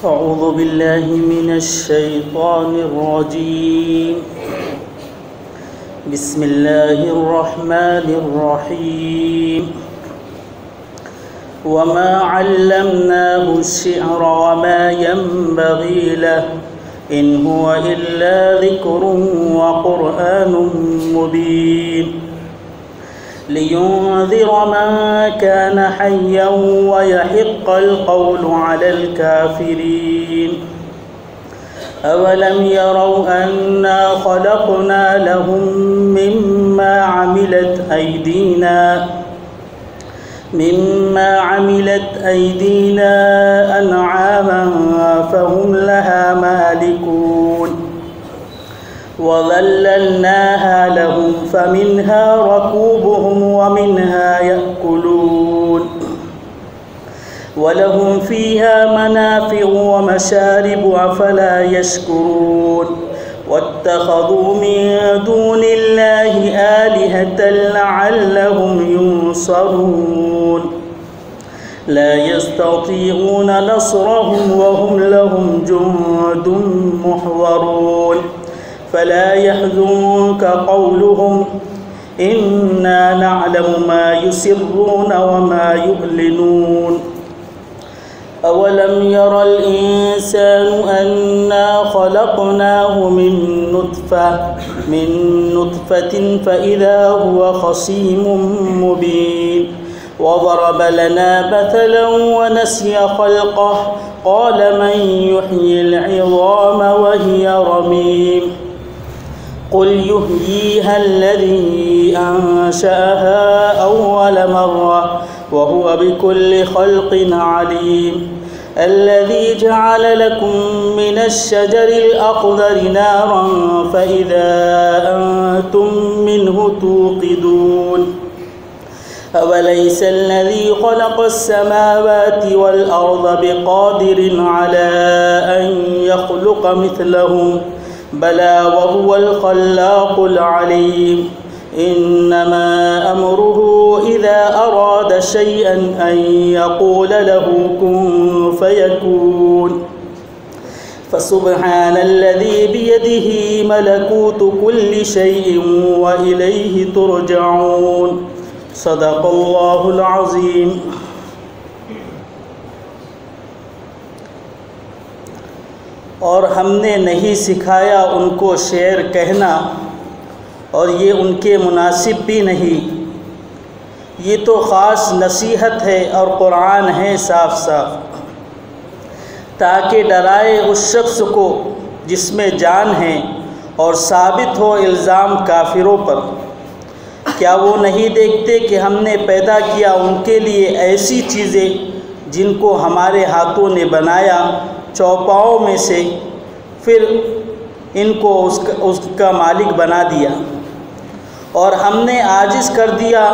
أعوذ بالله من الشيطان الرجيم. بسم الله الرحمن الرحيم. وما علمناه الشعر وما ينبغي له إن هو إلا ذكر وقرآن مبين لينذر من كان حيا ويحق القول على الكافرين. أولم يروا أنا خلقنا لهم مما عملت أيدينا أنعاما فهم لها مالكون وظللناها لهم فمنها ركوبهم ومنها يأكلون ولهم فيها منافع ومشارب أفلا يشكرون واتخذوا من دون الله آلهة لعلهم ينصرون لا يستطيعون نصرهم وهم لهم جند محضرون فلا يحزنك قولهم إنا نعلم ما يسرون وما يعلنون. أولم ير الإنسان أنا خلقناه من نطفة فإذا هو خصيم مبين وضرب لنا مثلا ونسي خلقه قال من يحيي العظام وهي رميم قل يحييها الذي أنشأها أول مرة وهو بكل خلق عليم الذي جعل لكم من الشجر الأخضر نارا فإذا أنتم منه توقدون أوليس الذي خلق السماوات والأرض بقادر على أن يخلق مثلهم بلى وهو الخلاق العليم إنما أمره إذا أراد شيئا أن يقول له كن فيكون فسبحان الذي بيده ملكوت كل شيء وإليه ترجعون. صدق اللہ العظیم. اور ہم نے نہیں سکھایا ان کو شعر کہنا اور یہ ان کے مناسب بھی نہیں. یہ تو خاص نصیحت ہے اور قرآن ہے صاف صاف تاکہ ڈرائے اس شخص کو جس میں جان ہے اور ثابت ہو الزام کافروں پر. کیا وہ نہیں دیکھتے کہ ہم نے پیدا کیا ان کے لیے ایسی چیزیں جن کو ہمارے ہاتھوں نے بنایا چوپاؤں میں سے پھر ان کو اس کا مالک بنا دیا اور ہم نے عاجز کر دیا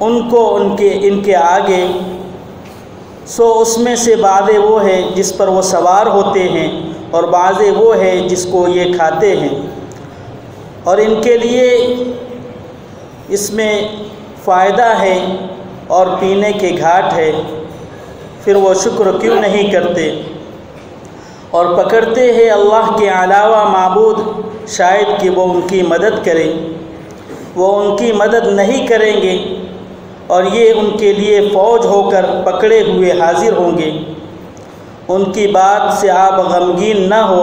ان کو ان کے آگے. سو اس میں سے بعضے وہ ہے جس پر وہ سوار ہوتے ہیں اور بعضے وہ ہے جس کو یہ کھاتے ہیں اور ان کے لیے اس میں فائدہ ہے اور پینے کے گھاٹ ہے. پھر وہ شکر کیوں نہیں کرتے اور پکڑتے ہیں اللہ کے علاوہ معبود شاید کہ وہ ان کی مدد کریں. وہ ان کی مدد نہیں کریں گے اور یہ ان کے لیے فوج ہو کر پکڑے ہوئے حاضر ہوں گے. ان کی بات سے آپ غمگین نہ ہو.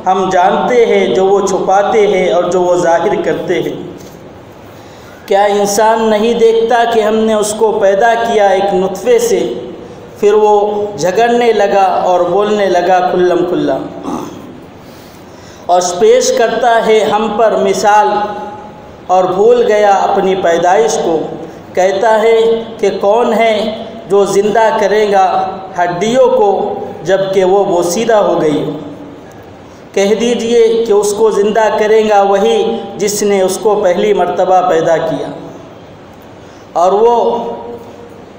ہم جانتے ہیں جو وہ چھپاتے ہیں اور جو وہ ظاہر کرتے ہیں. کیا انسان نہیں دیکھتا کہ ہم نے اس کو پیدا کیا ایک نطفے سے پھر وہ جھگڑنے لگا اور بولنے لگا کھلم کھلا اور پیش کرتا ہے ہم پر مثال اور بھول گیا اپنی پیدائش کو. کہتا ہے کہ کون ہے جو زندہ کرے گا ہڈیوں کو جب کہ وہ بوسیدہ ہو گئی. کہہ دیجئے کہ اس کو زندہ کرے گا وہی جس نے اس کو پہلی مرتبہ پیدا کیا اور وہ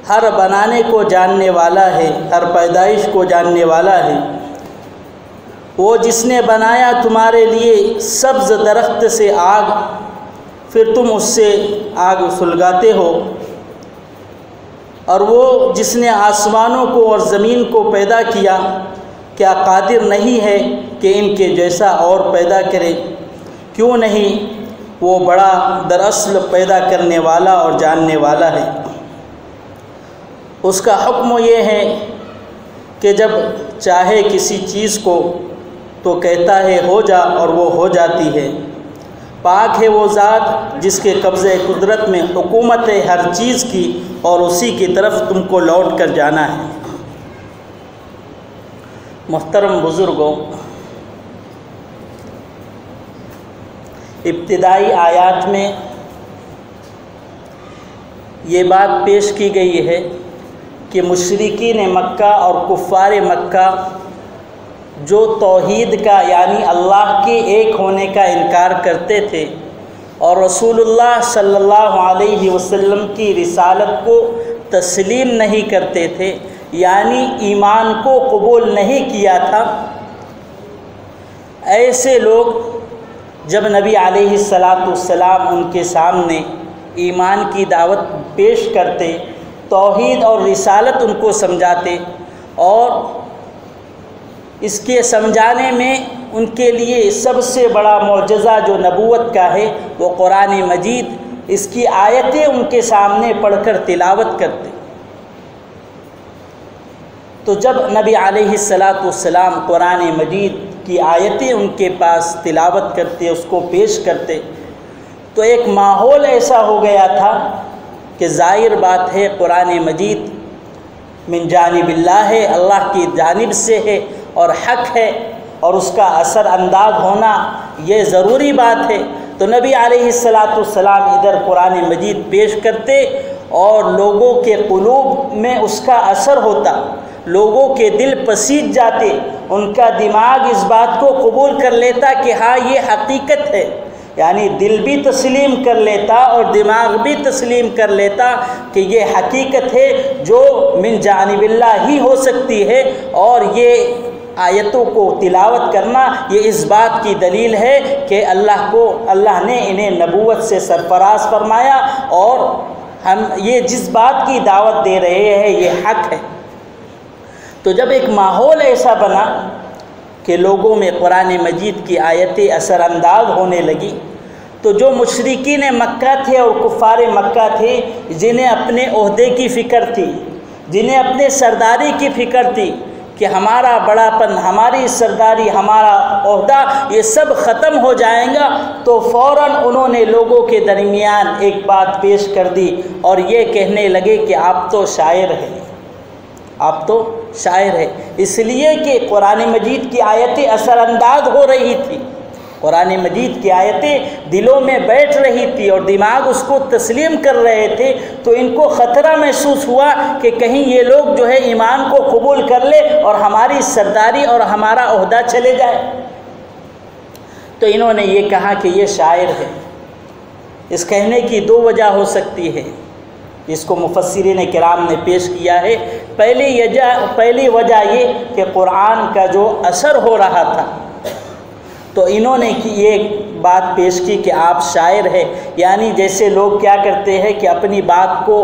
ہر بنانے کو جاننے والا ہے ہر پیدائش کو جاننے والا ہے. وہ جس نے بنایا تمہارے لیے سبز درخت سے آگ پھر تم اس سے آگ سلگاتے ہو اور وہ جس نے آسمانوں کو اور زمین کو پیدا کیا کیا قادر نہیں ہے کہ ان کے جیسا اور پیدا کرے؟ کیوں نہیں؟ وہ بڑا دراصل پیدا کرنے والا اور جاننے والا ہے۔ اس کا حکم یہ ہے کہ جب چاہے کسی چیز کو تو کہتا ہے ہو جا اور وہ ہو جاتی ہے۔ پاک ہے وہ ذات جس کے قبضۂ قدرت میں حکومت ہے ہر چیز کی، اور اسی کی طرف تم کو لوٹ کر جانا ہے۔ محترم بزرگوں، ابتدائی آیات میں یہ بات پیش کی گئی ہے کہ مشرکین مکہ اور کفار مکہ جو توحید کا یعنی اللہ کے ایک ہونے کا انکار کرتے تھے اور رسول اللہ صلی اللہ علیہ وسلم کی رسالت کو تسلیم نہیں کرتے تھے، یعنی ایمان کو قبول نہیں کیا تھا، ایسے لوگ جب نبی علیہ السلام ان کے سامنے ایمان کی دعوت پیش کرتے، توحید اور رسالت ان کو سمجھاتے، اور اس کے سمجھانے میں ان کے لیے سب سے بڑا معجزہ جو نبوت کا ہے وہ قرآن مجید، اس کی آیتیں ان کے سامنے پڑھ کر تلاوت کرتے، تو جب نبی علیہ السلام قرآن مجید کی آیتیں ان کے پاس تلاوت کرتے، اس کو پیش کرتے، تو ایک ماحول ایسا ہو گیا تھا کہ ظاہر بات ہے قرآن مجید من جانب اللہ ہے، اللہ کی جانب سے ہے اور حق ہے، اور اس کا اثر انداز ہونا یہ ضروری بات ہے۔ تو نبی علیہ السلام ادھر قرآن مجید پیش کرتے اور لوگوں کے قلوب میں اس کا اثر ہوتا، لوگوں کے دل پسیج جاتے، ان کا دماغ اس بات کو قبول کر لیتا کہ ہاں یہ حقیقت ہے، یعنی دل بھی تسلیم کر لیتا اور دماغ بھی تسلیم کر لیتا کہ یہ حقیقت ہے جو من جانب اللہ ہی ہو سکتی ہے، اور یہ آیتوں کو تلاوت کرنا یہ اس بات کی دلیل ہے کہ اللہ نے انہیں نبوت سے سرفراز فرمایا، اور ہم یہ جس بات کی دعوت دے رہے ہیں یہ حق ہے۔ تو جب ایک ماحول ایسا بنا کہ لوگوں میں قرآن مجید کی آیتیں اثر انداز ہونے لگی، تو جو مشرکین مکہ تھے اور کفار مکہ تھے، جنہیں اپنے عہدے کی فکر تھی، جنہیں اپنے سرداری کی فکر تھی کہ ہمارا بڑا پن، ہماری سرداری، ہمارا عہدہ یہ سب ختم ہو جائیں گا، تو فوراً انہوں نے لوگوں کے درمیان ایک بات پیش کر دی اور یہ کہنے لگے کہ آپ تو شاعر ہیں، آپ تو شاعر ہے، اس لیے کہ قرآن مجید کی آیتیں اثر انداز ہو رہی تھی، قرآن مجید کی آیتیں دلوں میں بیٹھ رہی تھی اور دماغ اس کو تسلیم کر رہے تھے، تو ان کو خطرہ محسوس ہوا کہ کہیں یہ لوگ جو ہے ایمان کو قبول کر لے اور ہماری سرداری اور ہمارا عہدہ چلے جائے۔ تو انہوں نے یہ کہا کہ یہ شاعر ہے۔ اس کہنے کی دو وجہ ہو سکتی ہے، جس کو مفسرین کرام نے پیش کیا ہے۔ پہلی وجہ یہ کہ قرآن کا جو اثر ہو رہا تھا، تو انہوں نے یہ بات پیش کی کہ آپ شاعر ہیں، یعنی جیسے لوگ کیا کرتے ہیں کہ اپنی بات کو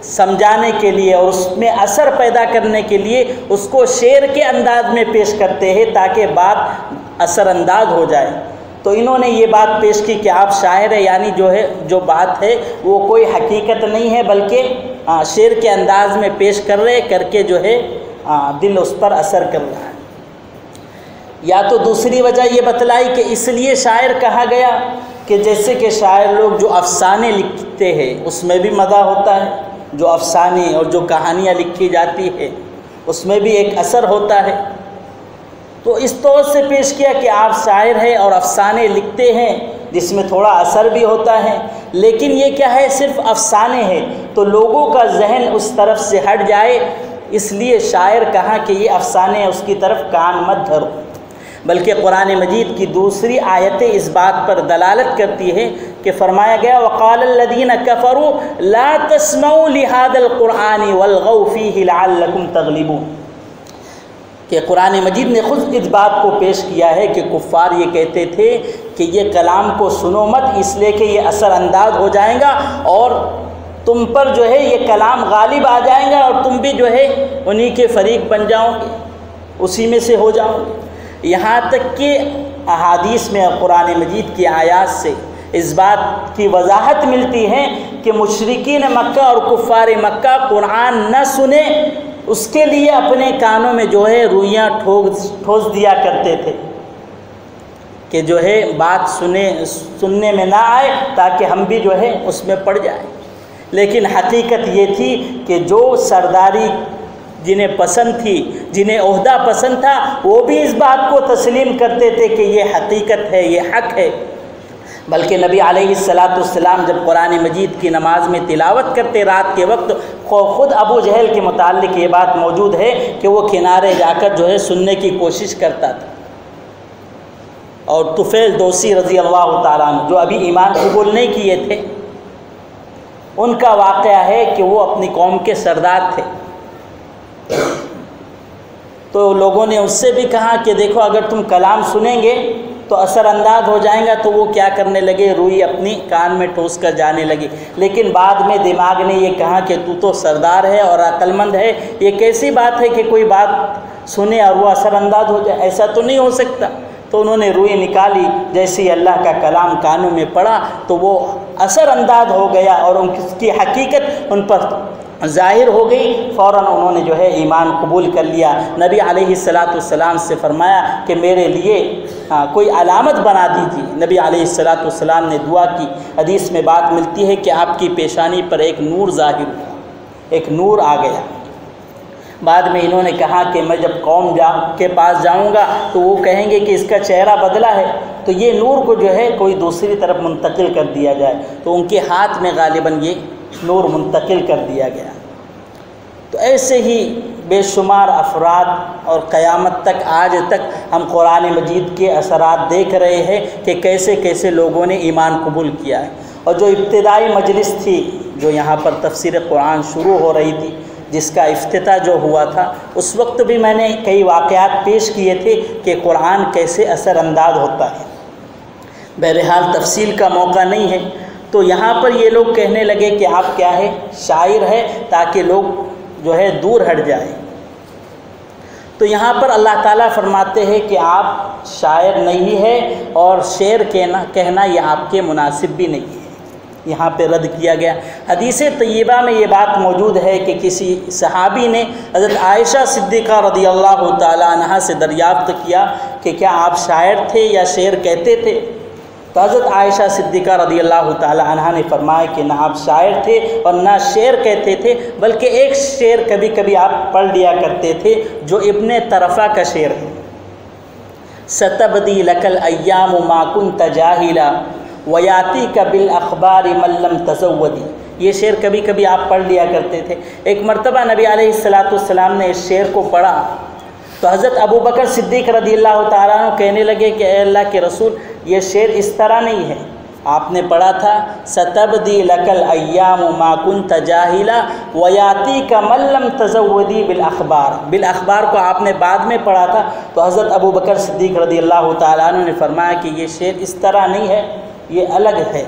سمجھانے کے لیے اور اس میں اثر پیدا کرنے کے لیے اس کو شعر کے انداز میں پیش کرتے ہیں تاکہ بات اثر انداز ہو جائے۔ تو انہوں نے یہ بات پیش کی کہ آپ شاعر ہیں، یعنی جو بات ہے وہ کوئی حقیقت نہیں ہے بلکہ شعر کے انداز میں پیش کر کے جو ہے دل اس پر اثر کر رہا ہے۔ یا تو دوسری وجہ یہ بتلائی کہ اس لیے شاعر کہا گیا کہ جیسے کہ شاعر لوگ جو افسانے لکھتے ہیں اس میں بھی مزہ ہوتا ہے، جو افسانے اور جو کہانیاں لکھی جاتی ہے اس میں بھی ایک اثر ہوتا ہے، تو اس طور سے پیش کیا کہ آپ شاعر ہیں اور افسانے لکھتے ہیں جس میں تھوڑا اثر بھی ہوتا ہے، لیکن یہ کیا ہے صرف افسانے ہیں، تو لوگوں کا ذہن اس طرف سے ہٹ جائے، اس لیے شاعر کہا کہ یہ افسانے ہیں، اس کی طرف کان مت دھرو۔ بلکہ قرآن مجید کی دوسری آیتیں اس بات پر دلالت کرتی ہیں کہ فرمایا گیا وَقَالَ الَّذِينَ كَفَرُوا لَا تَسْمَعُوا لِهَذَا الْقُرْآنِ وَالْغَوْا فِيهِ لَعَلَّكُمْ تَغْلِبُونَ، کہ قرآن مجید نے خود اس بات کو پیش کیا ہے کہ کفار یہ کہتے تھے کہ یہ کلام کو سنو مت، اس لیے کہ یہ اثر انداز ہو جائیں گا اور تم پر جو ہے یہ کلام غالب آ جائیں گا اور تم بھی جو ہے انہی کے فریق بن جاؤ گے۔ اسی میں سے ہو جاؤ گے۔ یہاں تک کہ احادیث میں اور قرآن مجید کی آیات سے اس بات کی وضاحت ملتی ہے کہ مشرکین مکہ اور کفار مکہ قرآن نہ سنیں اس کے لیے اپنے کانوں میں جو ہے روئیاں ٹھوس دیا کرتے تھے کہ جو ہے بات سننے میں نہ آئے تاکہ ہم بھی جو ہے اس میں پڑ جائیں۔ لیکن حقیقت یہ تھی کہ جو سرداری جنہیں پسند تھی، جنہیں عہدہ پسند تھا، وہ بھی اس بات کو تسلیم کرتے تھے کہ یہ حقیقت ہے، یہ حق ہے۔ بلکہ نبی علیہ السلام جب قرآن مجید کی نماز میں تلاوت کرتے رات کے وقت، خود ابو جہل کے متعلق یہ بات موجود ہے کہ وہ کنارے جا کر جو ہے سننے کی کوشش کرتا تھا۔ اور طفیل دوسی رضی اللہ تعالیٰ عنہ جو ابھی ایمان قبول نہیں کیے تھے، ان کا واقعہ ہے کہ وہ اپنی قوم کے سردار تھے۔ تو لوگوں نے اس سے بھی کہا کہ دیکھو اگر تم کلام سنیں گے تو اثر انداز ہو جائیں گا، تو وہ کیا کرنے لگے، روئی اپنی کان میں ٹھوس کر جانے لگی۔ لیکن بعد میں دماغ نے یہ کہا کہ تو سردار ہے اور عقل مند ہے، یہ کیسی بات ہے کہ کوئی بات سنے اور وہ اثر انداز ہو جائے، ایسا تو نہیں ہو سکتا۔ تو انہوں نے روئی نکالی، جیسے ہی اللہ کا کلام کانوں میں پڑا تو وہ اثر انداز ہو گیا اور ان کی حقیقت ان پر ظاہر ہو گئی۔ فوراً انہوں نے جو ہے ایمان قبول کر لیا۔ نبی علیہ السلام سے فرمایا کہ میرے لیے کوئی علامت بنا دیجیے۔ نبی علیہ السلام نے دعا کی۔ حدیث میں بات ملتی ہے کہ آپ کی پیشانی پر ایک نور ظاہر ہوا، ایک نور آ گیا۔ بعد میں انہوں نے کہا کہ میں جب قوم کے پاس جاؤں گا تو وہ کہیں گے کہ اس کا چہرہ بدلا ہے، تو یہ نور کو جو ہے کوئی دوسری طرف منتقل کر دیا جائے۔ تو ان کے ہاتھ میں غالباً یہ نور منتقل کر دیا گیا۔ تو ایسے ہی بے شمار افراد اور قیامت تک آج تک ہم قرآن مجید کے اثرات دیکھ رہے ہیں کہ کیسے کیسے لوگوں نے ایمان قبول کیا ہے۔ اور جو ابتدائی مجلس تھی، جو یہاں پر تفسیر قرآن شروع ہو رہی تھی، جس کا افتتاح جو ہوا تھا، اس وقت بھی میں نے کئی واقعات پیش کیے تھے کہ قرآن کیسے اثر انداز ہوتا ہے۔ بہرحال تفصیل کا موقع نہیں ہے، تو یہاں پر یہ لوگ کہنے لگے کہ آپ کیا ہے، شاعر ہے، تاکہ لوگ جو ہے دور ہٹ جائیں۔ تو یہاں پر اللہ تعالیٰ فرماتے ہیں کہ آپ شاعر نہیں ہے اور شعر کہنا یہ آپ کے مناسب بھی نہیں ہے۔ یہاں پہ رد کیا گیا۔ حدیث طیبہ میں یہ بات موجود ہے کہ کسی صحابی نے حضرت عائشہ صدیقہ رضی اللہ تعالیٰ عنہا سے دریافت کیا کہ کیا آپ شاعر تھے یا شعر کہتے تھے؟ تو حضرت عائشہ صدیقہ رضی اللہ تعالیٰ عنہا نے فرمایا کہ نہ آپ شاعر تھے اور نہ شعر کہتے تھے، بلکہ ایک شعر کبھی کبھی آپ پڑھ لیا کرتے تھے جو ابن طرفہ کا شعر ہے۔ ستبدی لک الایام ما کنت جاہلا ویاتیک بالاخبار من لم تزودی، یہ شعر کبھی کبھی آپ پڑھ لیا کرتے تھے۔ ایک مرتبہ نبی علیہ السلام نے اس شعر کو پڑھا تو حضرت ابو بکر صدیق رضی اللہ تعالیٰ عنہ کہنے لگے کہ اے اللہ کے رسول، یہ شعر اس طرح نہیں ہے۔ آپ نے پڑھا تھا ستبدی لک الایام ما کنت جاہلا ویاتیک من لم تزودی بالاخبار، بالاخبار کو آپ نے بعد میں پڑھا تھا۔ تو حضرت ابو بکر صدیق رضی اللہ تعالیٰ عنہ نے فرمایا کہ یہ شعر اس طرح نہیں ہے، یہ الگ ہے۔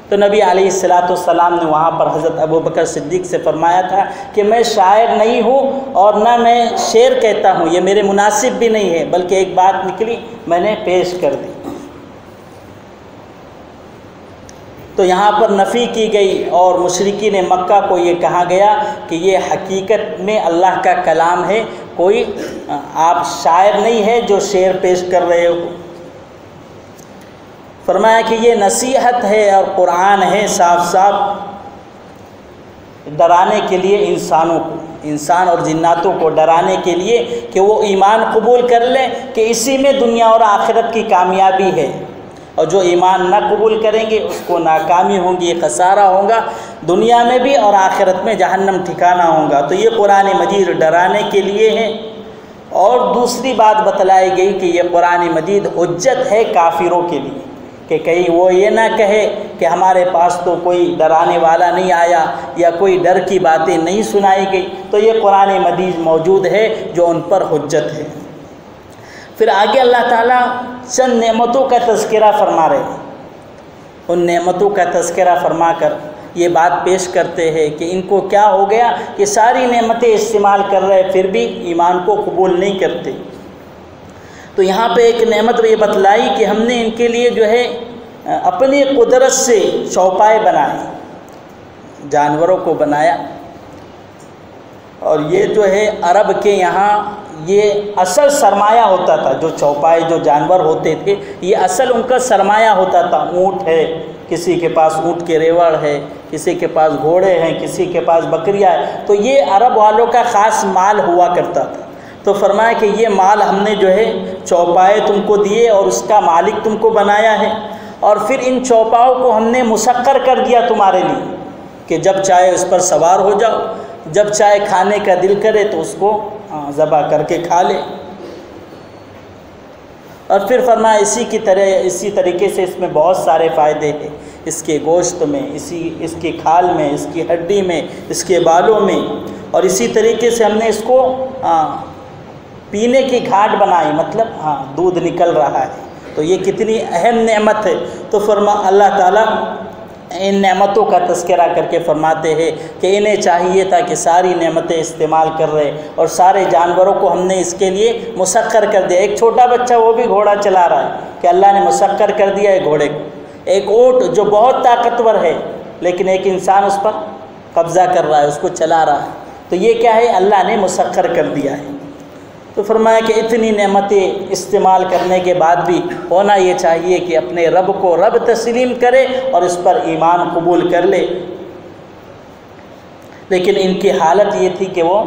تو نبی علیہ السلام نے وہاں پر حضرت ابو بکر صدیق سے فرمایا تھا کہ میں شاعر نہیں ہوں اور نہ میں شعر کہتا ہوں، یہ میرے مناسب بھی نہیں ہے، بلکہ ایک بات نکلی میں نے پیش کر دی۔ تو یہاں پر نفی کی گئی اور مشرکین مکہ کو یہ کہا گیا کہ یہ حقیقت میں اللہ کا کلام ہے، کوئی آپ شاعر نہیں ہے جو شعر پیش کر رہے ہو۔ فرمایا کہ یہ نصیحت ہے اور قرآن ہے صاف صاف ڈرانے کے لیے انسانوں کو، انسان اور جناتوں کو ڈرانے کے لیے کہ وہ ایمان قبول کر لیں کہ اسی میں دنیا اور آخرت کی کامیابی ہے، اور جو ایمان نہ قبول کریں گے اس کو ناکامی ہوں گی، خسارہ ہوگا، دنیا میں بھی اور آخرت میں جہنم ٹھکانہ ہوگا۔ تو یہ قرآن مجید ڈرانے کے لیے ہے۔ اور دوسری بات بتلائی گئی کہ یہ قرآن مجید حجت ہے کافروں کے لیے، کہ کہیں وہ یہ نہ کہے کہ ہمارے پاس تو کوئی ڈرانے والا نہیں آیا یا کوئی ڈر کی باتیں نہیں سنائی گئی، تو یہ قرآن مجید موجود ہے جو ان پر حجت ہے۔ پھر آگے اللہ تعالیٰ چند نعمتوں کا تذکرہ فرما رہے ہیں۔ ان نعمتوں کا تذکرہ فرما کر یہ بات پیش کرتے ہیں کہ ان کو کیا ہو گیا کہ ساری نعمتیں استعمال کر رہے پھر بھی ایمان کو قبول نہیں کرتے۔ تو یہاں پہ ایک نعمت یہ بتلائی کہ ہم نے ان کے لیے جو ہے اپنی قدرت سے چوپائے بنائے، جانوروں کو بنایا، اور یہ جو ہے عرب کے یہاں یہ اصل سرمایہ ہوتا تھا، جو چوپائے جو جانور ہوتے تھے یہ اصل ان کا سرمایہ ہوتا تھا۔ اونٹ ہے، کسی کے پاس اونٹ کے ریوڑ ہے، کسی کے پاس گھوڑے ہیں، کسی کے پاس بکریاں ہیں، تو یہ عرب والوں کا خاص مال ہوا کرتا تھا۔ تو فرمایا کہ یہ مال ہم نے جو ہے چوپائے تم کو دیے اور اس کا مالک تم کو بنایا ہے، اور پھر ان چوپاؤں کو ہم نے مسخر کر دیا تمہارے لیے کہ جب چاہے اس پر سوار ہو جاؤ، جب چاہے کھانے کا دل کرے تو اس کو ذبح کر کے کھا لے۔ اور پھر فرمایا اسی طریقے سے اس میں بہت سارے فائدے ہیں، اس کے گوشت میں، اس کی کھال میں، اس کی ہڈی میں، اس کے بالوں میں، اور اسی طریقے سے ہم نے اس کو پینے کی گھاٹ بنائی، مطلب دودھ نکل رہا ہے۔ تو یہ کتنی اہم نعمت ہے۔ تو اللہ تعالیٰ ان نعمتوں کا تذکرہ کر کے فرماتے ہیں کہ انہیں چاہیے تھا کہ ساری نعمتیں استعمال کر رہے، اور سارے جانوروں کو ہم نے اس کے لیے مسخر کر دیا۔ ایک چھوٹا بچہ وہ بھی گھوڑا چلا رہا ہے کہ اللہ نے مسخر کر دیا ہے گھوڑے کو۔ ایک اونٹ جو بہت طاقتور ہے لیکن ایک انسان اس پر قبضہ کر رہا ہے، اس کو چلا رہا ہے، تو یہ کیا ہے؟ اللہ نے مسخر کر دیا ہے۔ تو فرمایا کہ اتنی نعمتیں استعمال کرنے کے بعد بھی ہونا یہ چاہیے کہ اپنے رب کو رب تسلیم کرے اور اس پر ایمان قبول کر لے، لیکن ان کی حالت یہ تھی کہ وہ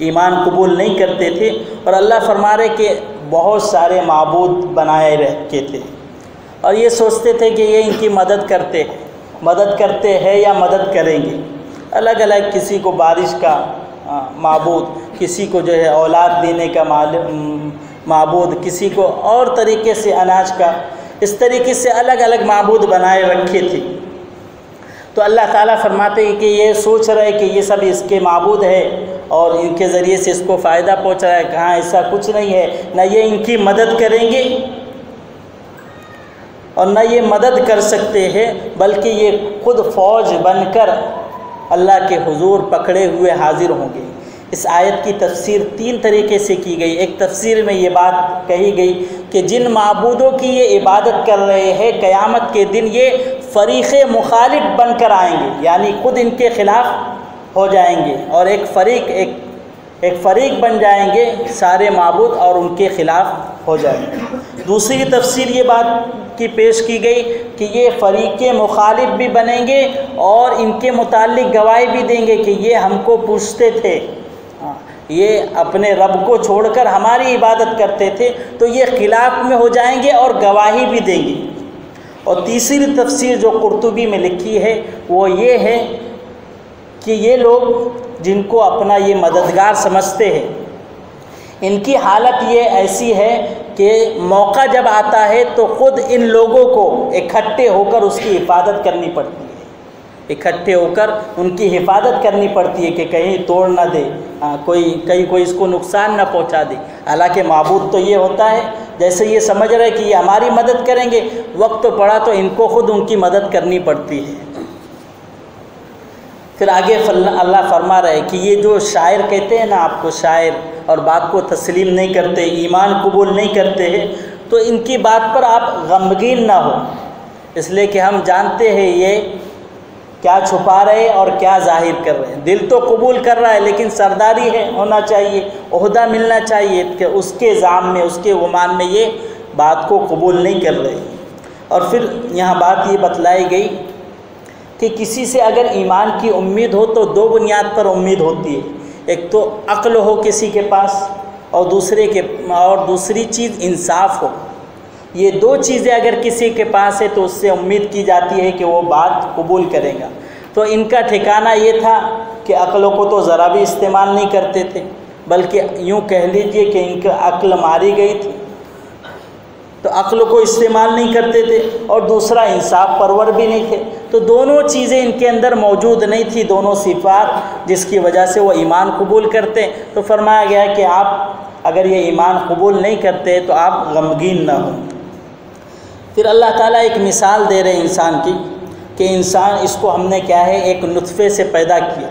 ایمان قبول نہیں کرتے تھے، اور اللہ فرما رہے کہ بہت سارے معبود بنائے رکھے تھے، اور یہ سوچتے تھے کہ یہ ان کی مدد کرتے ہیں یا مدد کریں گے۔ الگ الگ، کسی کو بارش کا معبود، کسی کو جو ہے اولاد دینے کا معبود، کسی کو اور طریقے سے اناج کا، اس طریقے سے الگ الگ معبود بنائے رکھے تھے۔ تو اللہ تعالیٰ فرماتے ہیں کہ یہ سوچ رہے کہ یہ سب اس کے معبود ہے اور ان کے ذریعے سے اس کو فائدہ پہنچ رہا ہے، کہاں ایسا کچھ نہیں ہے، نہ یہ ان کی مدد کریں گے اور نہ یہ مدد کر سکتے ہیں، بلکہ یہ خود فوج بن کر اللہ کے حضور پکڑے ہوئے حاضر ہوں گے۔ اس آیت کی تفسیر 3 طریقے سے کی گئی۔ ایک تفسیر میں یہ بات کہی گئی کہ جن معبودوں کی یہ عبادت کر رہے ہیں قیامت کے دن یہ فریق مخالف بن کر آئیں گے، یعنی خود ان کے خلاف ہو جائیں گے، اور ایک فریق بن جائیں گے سارے معبود اور ان کے خلاف ہو جائیں گے۔ دوسری تفسیر یہ بات کی پیش کی گئی کہ یہ فریق مخالف بھی بنیں گے اور ان کے متعلق گواہی بھی دیں گے کہ یہ ہم کو پوچھتے تھے، یہ اپنے رب کو چھوڑ کر ہماری عبادت کرتے تھے، تو یہ خلاف میں ہو جائیں گے اور گواہی بھی دیں گے۔ اور تیسری تفسیر جو قرطبی میں لکھی ہے وہ یہ ہے کہ یہ لوگ جن کو اپنا یہ مددگار سمجھتے ہیں، ان کی حالت یہ ایسی ہے کہ موقع جب آتا ہے تو خود ان لوگوں کو اکٹھے ہو کر اس کی حفاظت کرنی پڑتی ہے، اکٹھے ہو کر ان کی حفاظت کرنی پڑتی ہے کہ کہیں توڑ نہ دے، کوئی اس کو نقصان نہ پہنچا دے۔ حالانکہ معبود تو یہ ہوتا ہے جیسے یہ سمجھ رہے کہ یہ ہماری مدد کریں گے، وقت پڑا تو ان کو خود ان کی مدد کرنی پڑتی ہے۔ پھر آگے اللہ فرما رہے کہ یہ جو شاعر کہتے ہیں نا آپ کو، شاعر، اور بات کو تسلیم نہیں کرتے، ایمان قبول نہیں کرتے ہیں، تو ان کی بات پر آپ غمگین نہ ہو، اس لیے کہ ہم جانتے ہیں یہ کیا چھپا رہے اور کیا ظاہر کر رہے ہیں۔ دل تو قبول کر رہا ہے لیکن سرداری ہے، ہونا چاہیے، عہدہ ملنا چاہیے، کہ اس کے زعم میں، اس کے گمان میں یہ بات کو قبول نہیں کر رہے۔ اور پھر یہاں بات یہ بتلائی گئی کہ کسی سے اگر ایمان کی امید ہو تو 2 بنیاد پر امید ہوتی ہے، ایک تو عقل ہو کسی کے پاس، اور دوسری چیز انصاف ہو۔ یہ 2 چیزیں اگر کسی کے پاس ہے تو اس سے امید کی جاتی ہے کہ وہ بات قبول کرے گا۔ تو ان کا ٹھکانہ یہ تھا کہ عقلوں کو تو ذرا بھی استعمال نہیں کرتے تھے، بلکہ یوں کہہ لیجئے کہ ان کا عقل ماری گئی تھی، تو عقل کو استعمال نہیں کرتے تھے، اور دوسرا انصاف پرور بھی نہیں تھے۔ تو دونوں چیزیں ان کے اندر موجود نہیں تھی، دونوں صفات، جس کی وجہ سے وہ ایمان قبول کرتے۔ تو فرمایا گیا کہ آپ اگر یہ ایمان قبول نہیں کرتے تو آپ غمگین نہ ہوں۔ پھر اللہ تعالیٰ ایک مثال دے رہے انسان کی، کہ انسان اس کو ہم نے کیا ہے ایک نطفے سے پیدا کیا،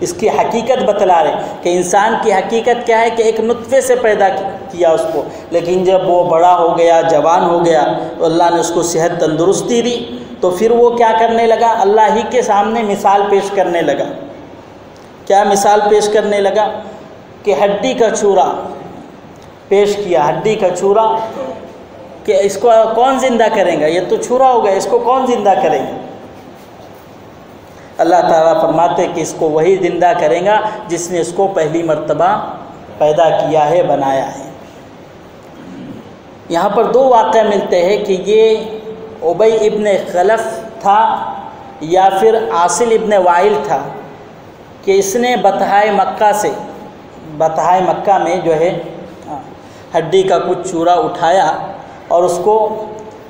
اس کی حقیقت بتلا رہے کہ انسان کی حقیقت کیا ہے کہ ایک نطفے سے پیدا کیا اس کو، لیکن جب وہ بڑا ہو گیا، جوان ہو گیا، تو اللہ نے اس کو صحت تندرستی دی، تو پھر وہ کیا کرنے لگا، اللہ ہی کے سامنے مثال پیش کرنے لگا۔ کیا مثال پیش کرنے لگا کہ ہڈی کا چورا پیش کیا، ہڈی کا چورا، کہ اس کو کون زندہ کرے گا، یہ تو چورا ہوگا، اس کو کون زندہ کرے گا؟ اللہ تعالیٰ فرماتے کہ اس کو وہی زندہ کرے گا جس نے اس کو پہلی مرتبہ پیدا کیا ہے، بنایا ہے۔ یہاں پر دو واقعہ ملتے ہیں کہ یہ ابی ابن خلف تھا یا پھر عاصل ابن وائل تھا، کہ اس نے بطحائے مکہ میں جو ہے ہڈی کا کچھ چورا اٹھایا اور اس کو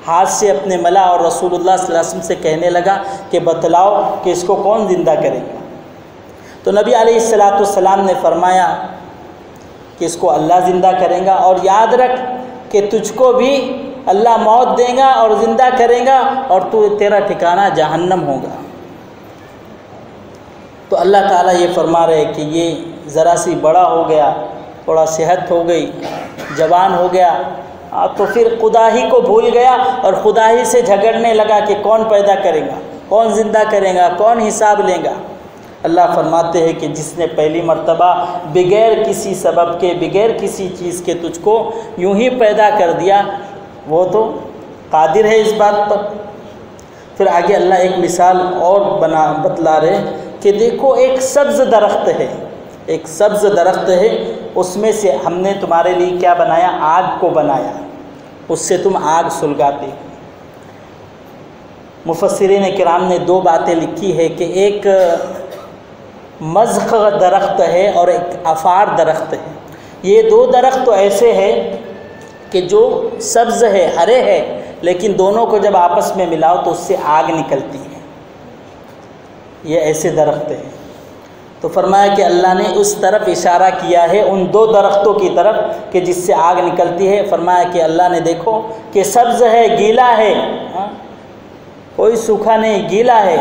ہاتھ سے اپنے ملا اور رسول اللہ صلی اللہ علیہ وسلم سے کہنے لگا کہ بتلاؤ کہ اس کو کون زندہ کرے گا؟ تو نبی علیہ السلام نے فرمایا کہ اس کو اللہ زندہ کرے گا، اور یاد رکھ کہ تجھ کو بھی اللہ موت دے گا اور زندہ کرے گا، اور تیرا ٹھکانہ جہنم ہوگا۔ تو اللہ تعالیٰ یہ فرما رہے کہ یہ ذرا سی بڑا ہو گیا، تھوڑا صحت ہو گئی، جوان ہو گیا، تو پھر خدا ہی کو بھول گیا اور خدا ہی سے جھگڑنے لگا کہ کون پیدا کرے گا، کون زندہ کرے گا، کون حساب لے گا۔ اللہ فرماتے ہیں کہ جس نے پہلی مرتبہ بغیر کسی سبب کے، بغیر کسی چیز کے تجھ کو یوں ہی پیدا کر دیا، وہ تو قادر ہے اس بات پر۔ پھر آگے اللہ ایک مثال اور بتلا رہے کہ دیکھو ایک سبز درخت ہے، ایک سبز درخت ہے، اس میں سے ہم نے تمہارے لیے کیا بنایا، آگ کو بنایا، اس سے تم آگ سلگاتے۔ مفسرین کرام نے دو باتیں لکھی ہے کہ ایک مزق درخت ہے اور ایک افار درخت ہے۔ یہ دو درخت تو ایسے ہیں کہ جو سبز ہے، ہرے ہے، لیکن دونوں کو جب آپس میں ملاؤ تو اس سے آگ نکلتی ہے، یہ ایسے درخت ہیں۔ تو فرمایا کہ اللہ نے اس طرف اشارہ کیا ہے، ان دو درختوں کی طرف کہ جس سے آگ نکلتی ہے۔ فرمایا کہ اللہ نے دیکھو کہ سبز ہے، گیلا ہے، کوئی سوکھا نہیں، گیلا ہے،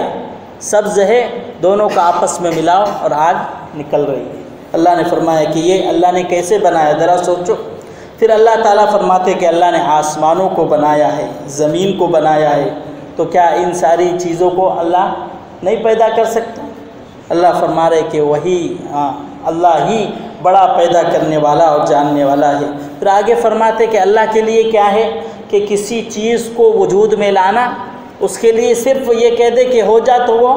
سبز ہے، دونوں کا آپس میں ملاؤ اور آگ نکل رہی ہے۔ اللہ نے فرمایا کہ یہ اللہ نے کیسے بنایا، ذرا سوچو۔ پھر اللہ تعالیٰ فرماتے کہ اللہ نے آسمانوں کو بنایا ہے، زمین کو بنایا ہے، تو کیا ان ساری چیزوں کو اللہ نہیں پیدا کر سکتا؟ اللہ فرما رہے کہ وہی اللہ ہی بڑا پیدا کرنے والا اور جاننے والا ہے۔ پھر آگے فرماتے کہ اللہ کے لیے کیا ہے کہ کسی چیز کو وجود میں لانا، اس کے لیے صرف یہ کہہ دے کہ ہو جا تو وہ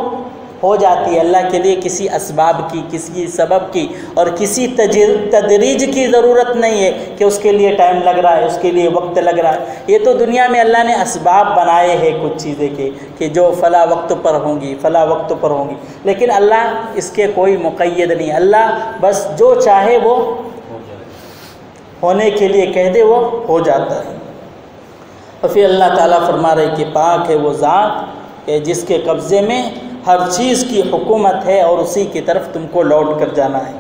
ہو جاتی ہے۔ اللہ کے لیے کسی اسباب کی، کسی سبب کی اور کسی تدریج کی ضرورت نہیں ہے کہ اس کے لیے ٹائم لگ رہا ہے، اس کے لیے وقت لگ رہا ہے۔ یہ تو دنیا میں اللہ نے اسباب بنائے ہیں کچھ چیزیں کے کہ جو فلاں وقت پر ہوں گی، فلاں وقت پر ہوں گی، لیکن اللہ اس کے کوئی مقید نہیں۔ اللہ بس جو چاہے وہ ہونے کے لیے کہہ دے، وہ ہو جاتا ہے۔ اور پھر اللہ تعالیٰ فرما رہے کہ پاک ہے وہ ذات کہ جس کے قبضے میں ہر چیز کی حکومت ہے اور اسی کی طرف تم کو لوٹ کر جانا ہے۔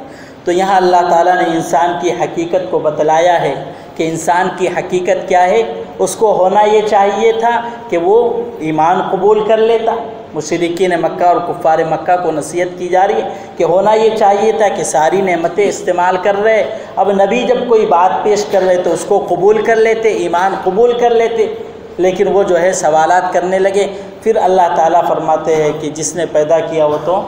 تو یہاں اللہ تعالیٰ نے انسان کی حقیقت کو بتلایا ہے کہ انسان کی حقیقت کیا ہے۔ اس کو ہونا یہ چاہیے تھا کہ وہ ایمان قبول کر لیتا۔ مشرکین مکہ اور کفار مکہ کو نصیحت کی جا رہی ہے کہ ہونا یہ چاہیے تھا کہ ساری نعمتیں استعمال کر رہے، اب نبی جب کوئی بات پیش کر رہے تو اس کو قبول کر لیتے، ایمان قبول کر لیتے، لیکن وہ جو ہے سوالات کرنے لگے۔ پھر اللہ تعالیٰ فرماتے ہیں کہ جس نے پیدا کیا وہ تو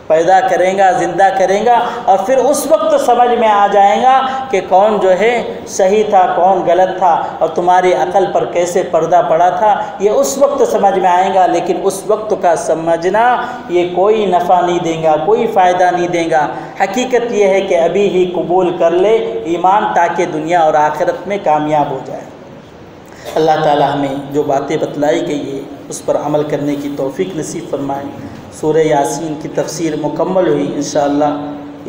پیدا کرے گا، زندہ کرے گا، اور پھر اس وقت سمجھ میں آ جائے گا کہ کون جو ہے صحیح تھا، کون غلط تھا، اور تمہاری عقل پر کیسے پردہ پڑا تھا، یہ اس وقت سمجھ میں آئے گا۔ لیکن اس وقت کا سمجھنا یہ کوئی نفع نہیں دے گا، کوئی فائدہ نہیں دے گا۔ حقیقت یہ ہے کہ ابھی ہی قبول کر لے ایمان، تاکہ دنیا اور آخرت میں کامیاب ہو جائے۔ اللہ تعالیٰ ہمیں جو باتیں بتلائی گئی ہے اس پر عمل کرنے کی توفیق نصیب فرمائے۔ سورہ یاسین کی تفسیر مکمل ہوئی، انشاءاللہ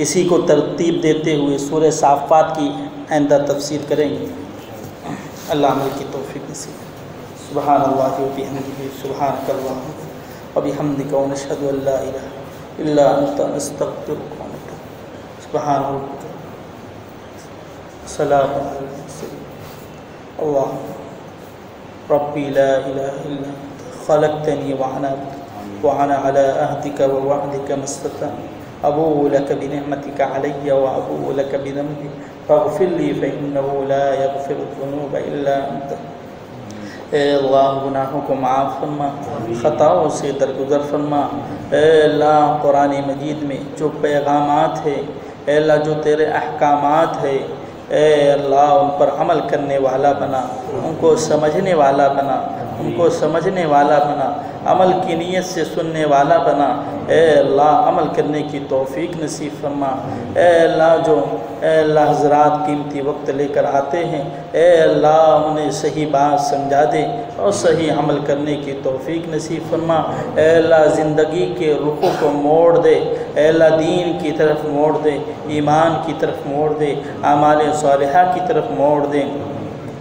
اسی کو ترتیب دیتے ہوئے سورہ صافات کی آئندہ تفسیر کریں گے۔ اللہ عمل کی توفیق نصیب۔ سبحان اللہ و بحمدہ، سبحانک اللہم و بحمدک، ونشہد ان لا الہ الا انت، نستغفرک ونتوب۔ سبحان ربک، سلام علی المرسلین، اللہ ربی لا الہ الا انت خلقتني وأنا على عهدك ووعدك ما استطعت أبوء لك بنعمتك علي وأبوء لك بذنبي فاغفر لي فإنه لا يغفر الذنوب إلا أنت۔ اے اللہ گناہوں کو معاف فرما، خطاؤں سے درگزر فرما۔ اے اللہ قرآن مجید میں جو پیغامات ہے، اے اللہ جو تیرے احکامات ہے، اے اللہ ان پر عمل کرنے والا بنا، ان کو سمجھنے والا بنا، ان کو سمجھنے والا بنا، عمل کی نیت سے سننے والا بنا۔ اے اللہ عمل کرنے کی توفیق نصیب فرما۔ اے اللہ جو اے اللہ حضرات قیمتی وقت لے کر آتے ہیں، اے اللہ انہیں صحیح بات سمجھا دے اور صحیح عمل کرنے کی توفیق نصیب فرما۔ اے اللہ زندگی کے رخوں کو موڑ دے، اے اللہ دین کی طرف موڑ دے، ایمان کی طرف موڑ دے، اعمال صالحہ کی طرف موڑ دے۔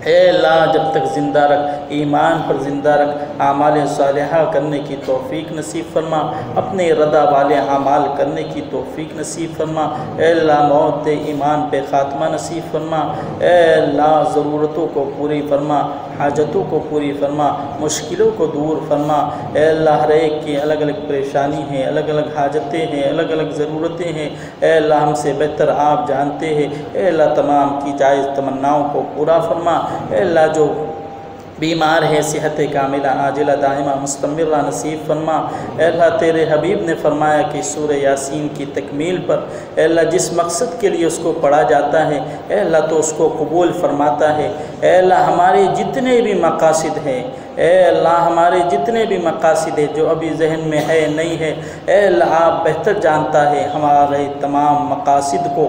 اے اللہ جب تک زندہ رکھ، ایمان پر زندہ رکھ، اعمال صالحہ کرنے کی توفیق نصیب فرما، اپنے رضا والے اعمال کرنے کی توفیق نصیب فرما۔ اے اللہ موت دے ایمان پہ خاتمہ نصیب فرما۔ اے اللہ ضرورتوں کو پوری فرما، حاجتوں کو پوری فرما، مشکلوں کو دور فرما۔ اے اللہ ہر ایک کی الگ الگ پریشانی ہیں، الگ الگ حاجتیں ہیں، الگ الگ ضرورتیں ہیں۔ اے اللہ ہم سے بہتر آپ جانتے ہیں۔ اے اللہ تمام کی جائز تمناؤں کو پورا فرما۔ اے اللہ جو بیمار ہے صحت کاملہ عاجلہ دائمہ مستمرہ نصیب فرما۔ اے اللہ تیرے حبیب نے فرمایا کہ سورہ یاسین کی تکمیل پر اے اللہ جس مقصد کے لیے اس کو پڑھا جاتا ہے، اے اللہ تو اس کو قبول فرماتا ہے۔ اے اللہ ہمارے جتنے بھی مقاصد ہیں، اے اللہ ہمارے جتنے بھی مقاصد ہیں جو ابھی ذہن میں ہے نہیں ہے، اے اللہ آپ بہتر جانتا ہے ہمارے تمام مقاصد کو۔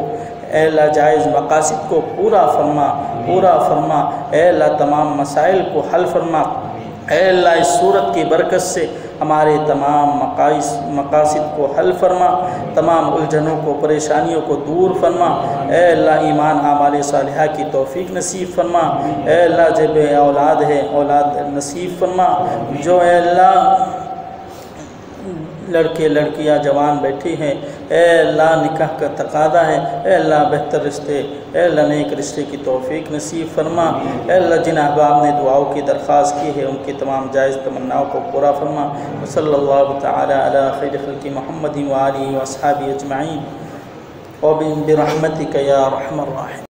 اے اللہ جائز مقاصد کو پورا فرما، پورا فرما۔ اے اللہ تمام مسائل کو حل فرما۔ اے اللہ اس صورت کی برکت سے ہمارے تمام مقاصد کو حل فرما، تمام الجھنوں کو پریشانیوں کو دور فرما۔ اے اللہ ایمان اعمال صالحہ کی توفیق نصیب فرما۔ اے اللہ جب اولاد ہے اولاد نصیب فرما، جو اے اللہ لڑکے لڑکیاں جوان بیٹھی ہیں، اے اللہ نکاح کا تقاضا ہے، اے اللہ بہتر رشتے، اے اللہ نیک رشتے کی توفیق نصیب فرما۔ اے اللہ جن احباب نے دعاؤں کی درخواست کی ہے ان کی تمام جائز تمناؤں کو پورا فرما۔ صلی اللہ تعالی علی خیر خلق محمد وآلہ واصحابہ اجمعین وبرحمتک یا ارحم الراحمین۔